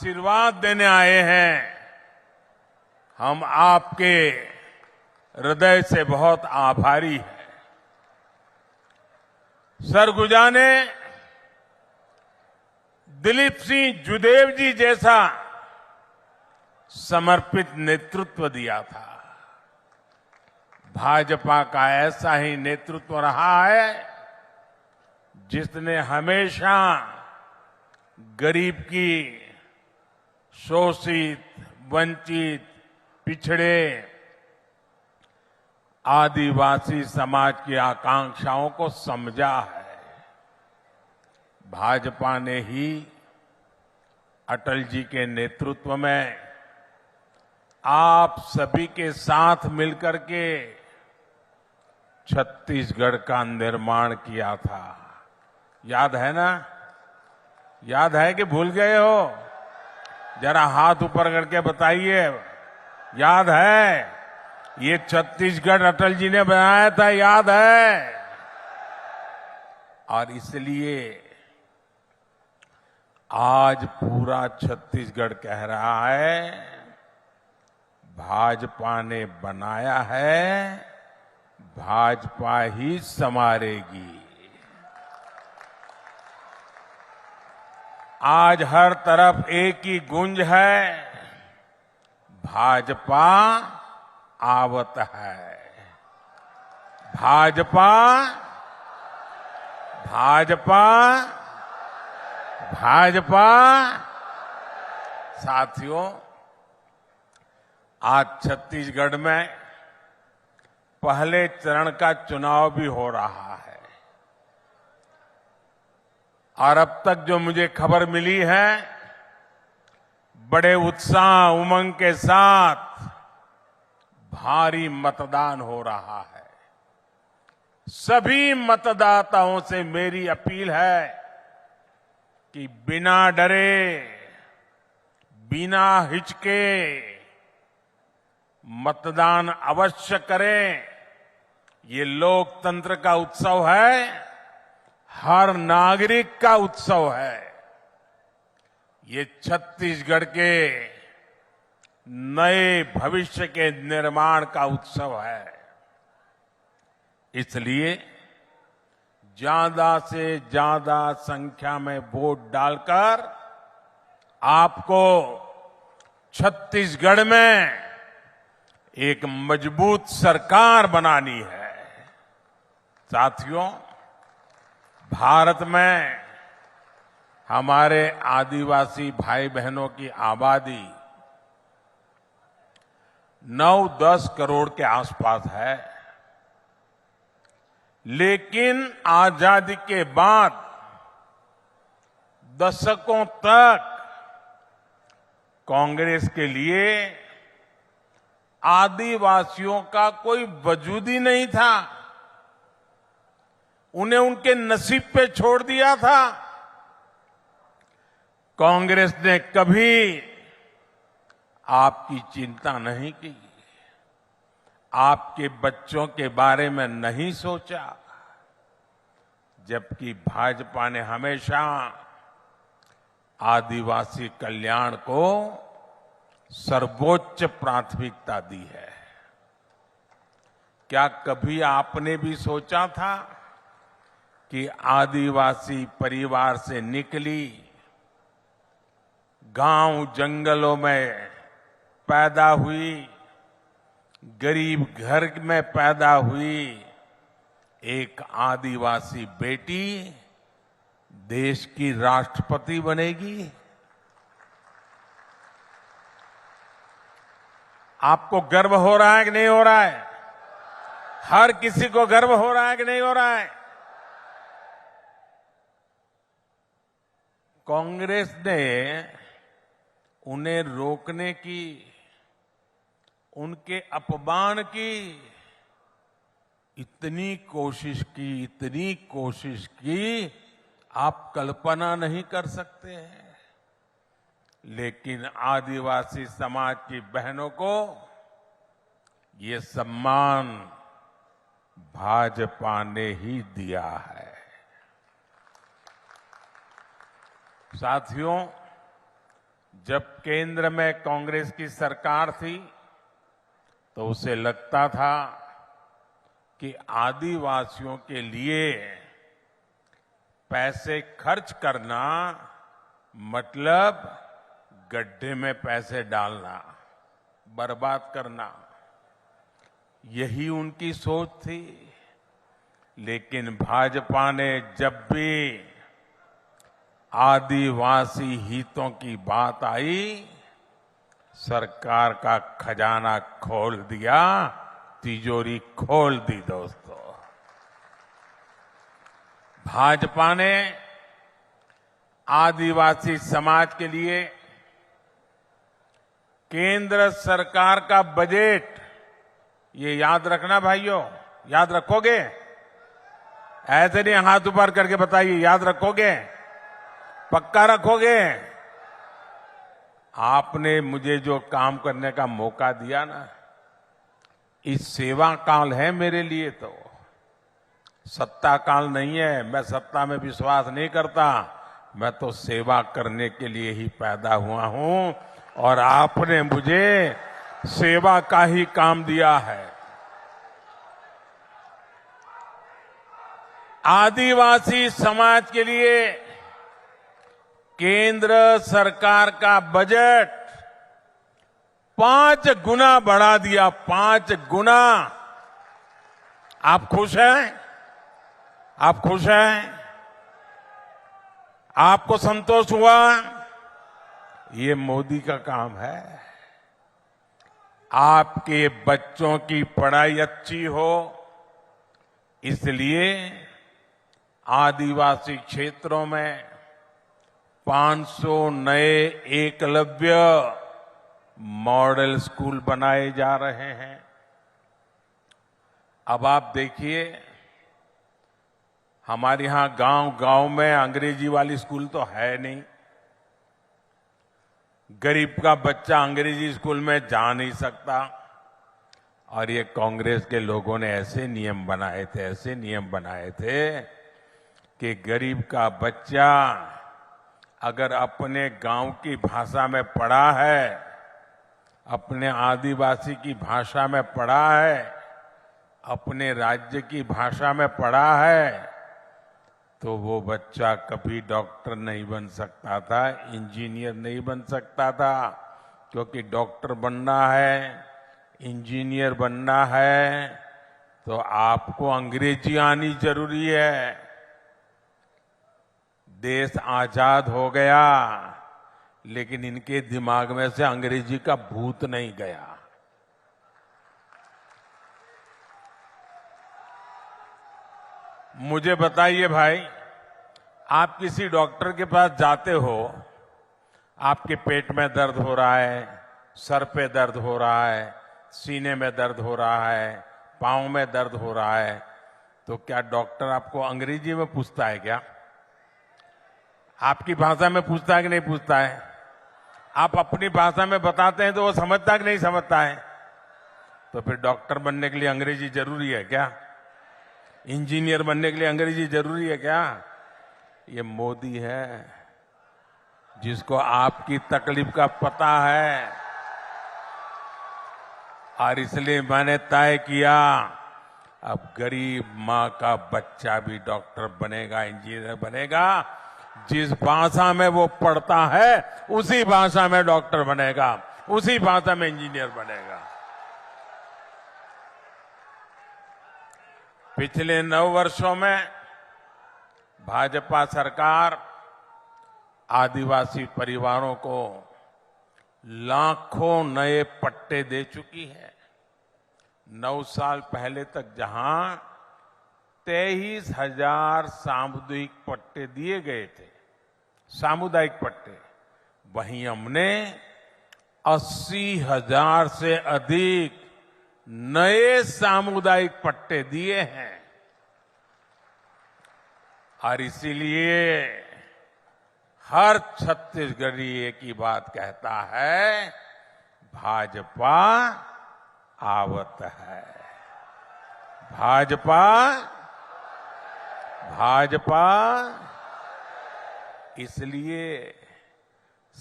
आशीर्वाद देने आए हैं। हम आपके हृदय से बहुत आभारी हैं। सरगुजा ने दिलीप सिंह जुदेव जी जैसा समर्पित नेतृत्व दिया था। भाजपा का ऐसा ही नेतृत्व रहा है जिसने हमेशा गरीब की, शोषित, वंचित, पिछड़े, आदिवासी समाज की आकांक्षाओं को समझा है। भाजपा ने ही अटल जी के नेतृत्व में आप सभी के साथ मिलकर के छत्तीसगढ़ का निर्माण किया था। याद है ना? याद है कि भूल गए हो? जरा हाथ ऊपर करके बताइए, याद है? ये छत्तीसगढ़ अटल जी ने बनाया था, याद है? और इसलिए आज पूरा छत्तीसगढ़ कह रहा है, भाजपा ने बनाया है, भाजपा ही संवारेगी। आज हर तरफ एक ही गूंज है, भाजपा आवत है। भाजपा, भाजपा, भाजपा। साथियों, आज छत्तीसगढ़ में पहले चरण का चुनाव भी हो रहा है और अब तक जो मुझे खबर मिली है, बड़े उत्साह उमंग के साथ भारी मतदान हो रहा है। सभी मतदाताओं से मेरी अपील है कि बिना डरे, बिना हिचके मतदान अवश्य करें। ये लोकतंत्र का उत्सव है, हर नागरिक का उत्सव है। ये छत्तीसगढ़ के नए भविष्य के निर्माण का उत्सव है। इसलिए ज्यादा से ज्यादा संख्या में वोट डालकर आपको छत्तीसगढ़ में एक मजबूत सरकार बनानी है। साथियों, भारत में हमारे आदिवासी भाई बहनों की आबादी 9-10 करोड़ के आसपास है, लेकिन आजादी के बाद दशकों तक कांग्रेस के लिए आदिवासियों का कोई वजूद ही नहीं था। उन्हें उनके नसीब पे छोड़ दिया था। कांग्रेस ने कभी आपकी चिंता नहीं की, आपके बच्चों के बारे में नहीं सोचा, जबकि भाजपा ने हमेशा आदिवासी कल्याण को सर्वोच्च प्राथमिकता दी है। क्या कभी आपने भी सोचा था कि आदिवासी परिवार से निकली, गांव जंगलों में पैदा हुई, गरीब घर में पैदा हुई एक आदिवासी बेटी देश की राष्ट्रपति बनेगी? आपको गर्व हो रहा है कि नहीं हो रहा है? हर किसी को गर्व हो रहा है कि नहीं हो रहा है? कांग्रेस ने उन्हें रोकने की, उनके अपमान की इतनी कोशिश की आप कल्पना नहीं कर सकते हैं। लेकिन आदिवासी समाज की बहनों को ये सम्मान भाजपा ने ही दिया है। साथियों, जब केंद्र में कांग्रेस की सरकार थी तो उसे लगता था कि आदिवासियों के लिए पैसे खर्च करना मतलब गड्ढे में पैसे डालना, बर्बाद करना, यही उनकी सोच थी। लेकिन भाजपा ने जब भी आदिवासी हितों की बात आई, सरकार का खजाना खोल दिया, तिजोरी खोल दी। दोस्तों, भाजपा ने आदिवासी समाज के लिए केंद्र सरकार का बजट, ये याद रखना भाइयों, याद रखोगे? ऐसे नहीं हाथ ऊपर करके बताइए, याद रखोगे? पक्का रखोगे? आपने मुझे जो काम करने का मौका दिया ना, इस सेवा काल है मेरे लिए, तो सत्ता काल नहीं है। मैं सत्ता में विश्वास नहीं करता, मैं तो सेवा करने के लिए ही पैदा हुआ हूं और आपने मुझे सेवा का ही काम दिया है। आदिवासी समाज के लिए केंद्र सरकार का बजट 5 गुना बढ़ा दिया, 5 गुना। आप खुश हैं? आप खुश हैं? आपको संतोष हुआ? ये मोदी का काम है। आपके बच्चों की पढ़ाई अच्छी हो, इसलिए आदिवासी क्षेत्रों में 500 नए एकलव्य मॉडल स्कूल बनाए जा रहे हैं। अब आप देखिए, हमारे यहां गांव-गांव में अंग्रेजी वाली स्कूल तो है नहीं। गरीब का बच्चा अंग्रेजी स्कूल में जा नहीं सकता। और ये कांग्रेस के लोगों ने ऐसे नियम बनाए थे, ऐसे नियम बनाए थे कि गरीब का बच्चा अगर अपने गांव की भाषा में पढ़ा है, अपने आदिवासी की भाषा में पढ़ा है, अपने राज्य की भाषा में पढ़ा है, तो वो बच्चा कभी डॉक्टर नहीं बन सकता था, इंजीनियर नहीं बन सकता था। क्योंकि डॉक्टर बनना है, इंजीनियर बनना है, तो आपको अंग्रेजी आनी जरूरी है। देश आजाद हो गया, लेकिन इनके दिमाग में से अंग्रेजी का भूत नहीं गया। मुझे बताइए भाई, आप किसी डॉक्टर के पास जाते हो, आपके पेट में दर्द हो रहा है, सर पे दर्द हो रहा है, सीने में दर्द हो रहा है, पांव में दर्द हो रहा है, तो क्या डॉक्टर आपको अंग्रेजी में पूछता है क्या? आपकी भाषा में पूछता है कि नहीं पूछता है? आप अपनी भाषा में बताते हैं तो वो समझता है कि नहीं समझता है? तो फिर डॉक्टर बनने के लिए अंग्रेजी जरूरी है क्या? इंजीनियर बनने के लिए अंग्रेजी जरूरी है क्या? ये मोदी है जिसको आपकी तकलीफ का पता है, और इसलिए मैंने तय किया अब गरीब मां का बच्चा भी डॉक्टर बनेगा, इंजीनियर बनेगा। जिस भाषा में वो पढ़ता है उसी भाषा में डॉक्टर बनेगा, उसी भाषा में इंजीनियर बनेगा। पिछले 9 वर्षों में भाजपा सरकार आदिवासी परिवारों को लाखों नए पट्टे दे चुकी है। 9 साल पहले तक जहां 23,000 सामुदायिक पट्टे दिए गए थे, सामुदायिक पट्टे, वहीं हमने 80,000 से अधिक नए सामुदायिक पट्टे दिए हैं। और इसीलिए हर छत्तीसगढ़ी एक ही बात कहता है, भाजपा आवत है, भाजपा, भाजपा। इसलिए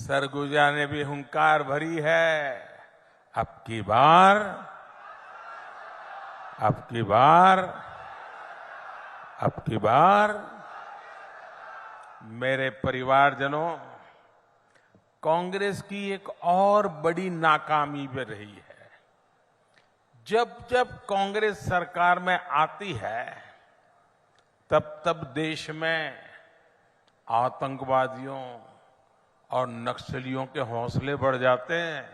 सरगुजा ने भी हुंकार भरी है। अब की बार मेरे परिवारजनों, कांग्रेस की एक और बड़ी नाकामी भी रही है। जब जब कांग्रेस सरकार में आती है, तब तब देश में आतंकवादियों और नक्सलियों के हौसले बढ़ जाते हैं।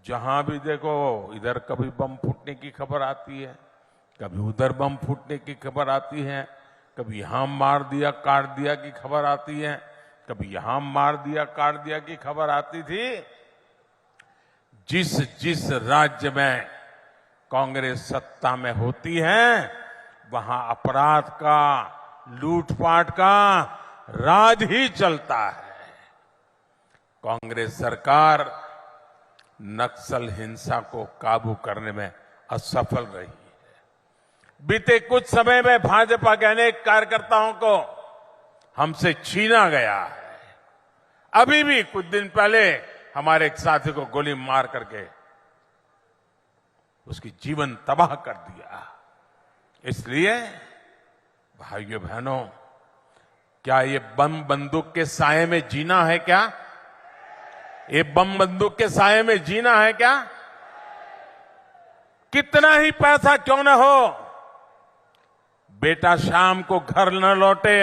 जहां भी देखो इधर कभी बम फूटने की खबर आती है, कभी उधर बम फूटने की खबर आती है, कभी यहां मार दिया काट दिया की खबर आती है, कभी यहां मार दिया काट दिया की खबर आती थी। जिस जिस राज्य में कांग्रेस सत्ता में होती है, वहां अपराध का, लूटपाट का राज ही चलता है। कांग्रेस सरकार नक्सल हिंसा को काबू करने में असफल रही है। बीते कुछ समय में भाजपा के अनेक कार्यकर्ताओं को हमसे छीना गया है। अभी भी कुछ दिन पहले हमारे एक साथी को गोली मार करके उसकी जीवन तबाह कर दिया। इसलिए भाइयों बहनों, क्या ये बम बंदूक के साए में जीना है क्या? ये बम बंदूक के साए में जीना है क्या? कितना ही पैसा क्यों न हो, बेटा शाम को घर न लौटे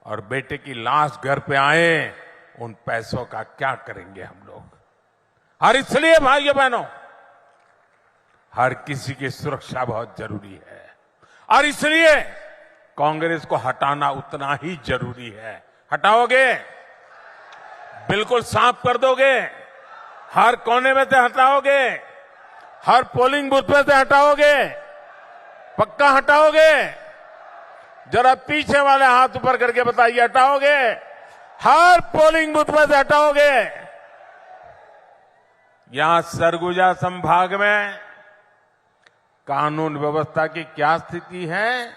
और बेटे की लाश घर पे आए, उन पैसों का क्या करेंगे हम लोग? और इसलिए भाइयों बहनों, हर किसी की सुरक्षा बहुत जरूरी है और इसलिए कांग्रेस को हटाना उतना ही जरूरी है। हटाओगे? बिल्कुल साफ कर दोगे? हर कोने में से हटाओगे? हर पोलिंग बूथ में से हटाओगे? पक्का हटाओगे? जरा पीछे वाले हाथ ऊपर करके बताइए, हटाओगे? हर पोलिंग बूथ में से हटाओगे? यहां सरगुजा संभाग में कानून व्यवस्था की क्या स्थिति है,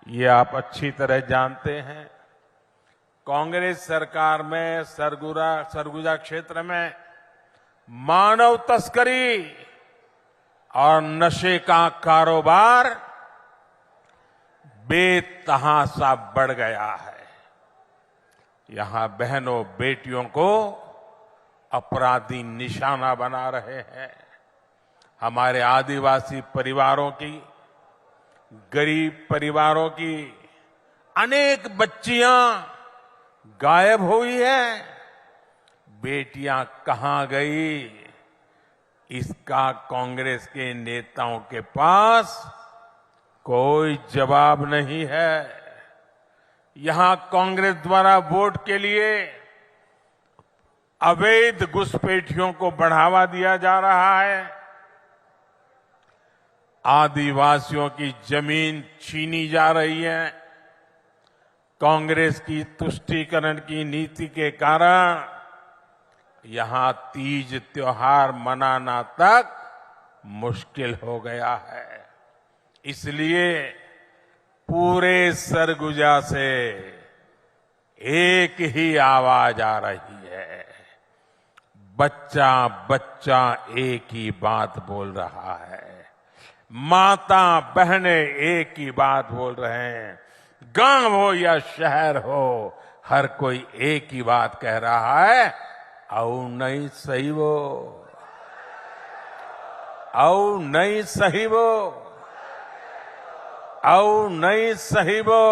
ये आप अच्छी तरह जानते हैं। कांग्रेस सरकार में सरगुजा क्षेत्र में मानव तस्करी और नशे का कारोबार बेतहाशा बढ़ गया है। यहां बहनों बेटियों को अपराधी निशाना बना रहे हैं। हमारे आदिवासी परिवारों की, गरीब परिवारों की अनेक बच्चियां गायब हुई हैं। बेटियां कहां गई, इसका कांग्रेस के नेताओं के पास कोई जवाब नहीं है। यहां कांग्रेस द्वारा वोट के लिए अवैध घुसपैठियों को बढ़ावा दिया जा रहा है। आदिवासियों की जमीन छीनी जा रही है। कांग्रेस की तुष्टीकरण की नीति के कारण यहां तीज त्योहार मनाना तक मुश्किल हो गया है। इसलिए पूरे सरगुजा से एक ही आवाज आ रही है, बच्चा बच्चा एक ही बात बोल रहा है, माता बहनें एक ही बात बोल रहे हैं, गांव हो या शहर हो, हर कोई एक ही बात कह रहा है, औ नहीं सही वो, औ नहीं सही वो, औ नहीं सही वो,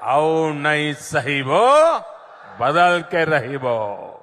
औ नहीं सही वो, बदल के रही वो।